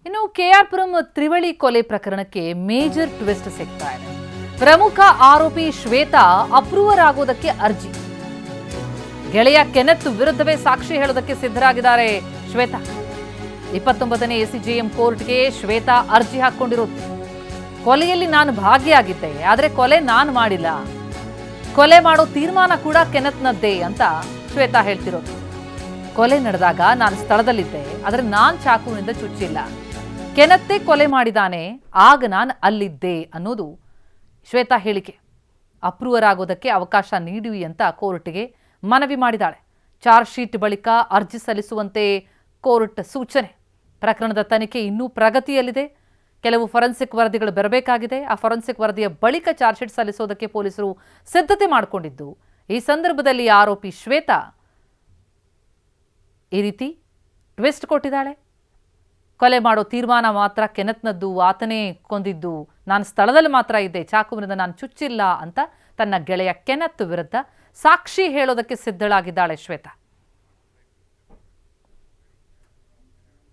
ಇನ್ನು ಕೆಆರ್ ಪುರಂ ತ್ರಿವಳಿ ಕೊಲೆ ಪ್ರಕರಣಕ್ಕೆ ಮೇಜರ್ ಟ್ವಿಸ್ಟ್ ಸಿಗ್ತಾ ಇದೆ. ಪ್ರಮುಖ ಆರೋಪಿ ಶ್ವೇತಾ ಅಪ್ರೂವರ್ ಆಗೋದಕ್ಕೆ ಅರ್ಜಿ. ಗೆಳೆಯ ಕೆನೆತ್ ವಿರುದ್ಧವೇ ಸಾಕ್ಷಿ ಹೇಳೋದಕ್ಕೆ ಸಿದ್ಧರಾಗಿದ್ದಾರೆ ಶ್ವೇತಾ. 29ನೇ ಎಸಿಜೆಎಂ ಕೋರ್ಟ್ಗೆ ಶ್ವೇತಾ ಅರ್ಜಿ ಹಾಕೊಂಡಿರೋದು. ಕೊಲೆಯಲ್ಲಿ ನಾನು ಭಾಗಿಯಾಗಿದ್ದೆ, ಆದರೆ ಕೊಲೆ ನಾನು ಮಾಡಿಲ್ಲ, ಕೊಲೆ ಮಾಡೋ ತೀರ್ಮಾನ ಕೂಡ ಕೆನೆತ್ನದ್ದೇ ಅಂತ ಶ್ವೇತಾ ಹೇಳ್ತಿರೋದು. ಕೊಲೆ ನಡೆದಾಗ ನಾನು ಸ್ಥಳದಲ್ಲಿದ್ದೆ, ಆದರೆ ನಾನು ಚಾಕುವಿನಿಂದ ಚುಚ್ಚಿಲ್ಲ, ಕೆನೆತ್ತೇ ಕೊಲೆ ಮಾಡಿದಾನೆ, ಆಗ ನಾನು ಅಲ್ಲಿದ್ದೆ ಅನ್ನೋದು ಶ್ವೇತಾ ಹೇಳಿಕೆ. ಅಪ್ರೂವರ್ ಆಗೋದಕ್ಕೆ ಅವಕಾಶ ನೀಡಿ ಅಂತ ಕೋರ್ಟ್ಗೆ ಮನವಿ ಮಾಡಿದಾಳೆ. ಚಾರ್ಜ್ ಶೀಟ್ ಬಳಿಕ ಅರ್ಜಿ ಸಲ್ಲಿಸುವಂತೆ ಕೋರ್ಟ್ ಸೂಚನೆ. ಪ್ರಕರಣದ ತನಿಖೆ ಇನ್ನೂ ಪ್ರಗತಿಯಲ್ಲಿದೆ. ಕೆಲವು ಫೊರೆನ್ಸಿಕ್ ವರದಿಗಳು ಬರಬೇಕಾಗಿದೆ. ಆ ಫೊರೆನ್ಸಿಕ್ ವರದಿಯ ಬಳಿಕ ಚಾರ್ಜ್ ಶೀಟ್ ಸಲ್ಲಿಸೋದಕ್ಕೆ ಪೊಲೀಸರು ಸಿದ್ಧತೆ ಮಾಡಿಕೊಂಡಿದ್ದು, ಈ ಸಂದರ್ಭದಲ್ಲಿ ಆರೋಪಿ ಶ್ವೇತಾ ಈ ರೀತಿ ಟ್ವಿಸ್ಟ್ ಕೊಟ್ಟಿದ್ದಾಳೆ. ಕೊಲೆ ಮಾಡೋ ತೀರ್ಮಾನ ಮಾತ್ರ ಕೆನೆತ್ನದ್ದು, ಆತನೇ ಕೊಂದಿದ್ದು, ನಾನು ಸ್ಥಳದಲ್ಲಿ ಮಾತ್ರ ಇದ್ದೆ, ಚಾಕುವಿನಿಂದ ನಾನು ಚುಚ್ಚಿಲ್ಲ ಅಂತ ತನ್ನ ಗೆಳೆಯ ಕೆನೆತ್ ವಿರುದ್ಧ ಸಾಕ್ಷಿ ಹೇಳೋದಕ್ಕೆ ಸಿದ್ಧಳಾಗಿದ್ದಾಳೆ ಶ್ವೇತಾ.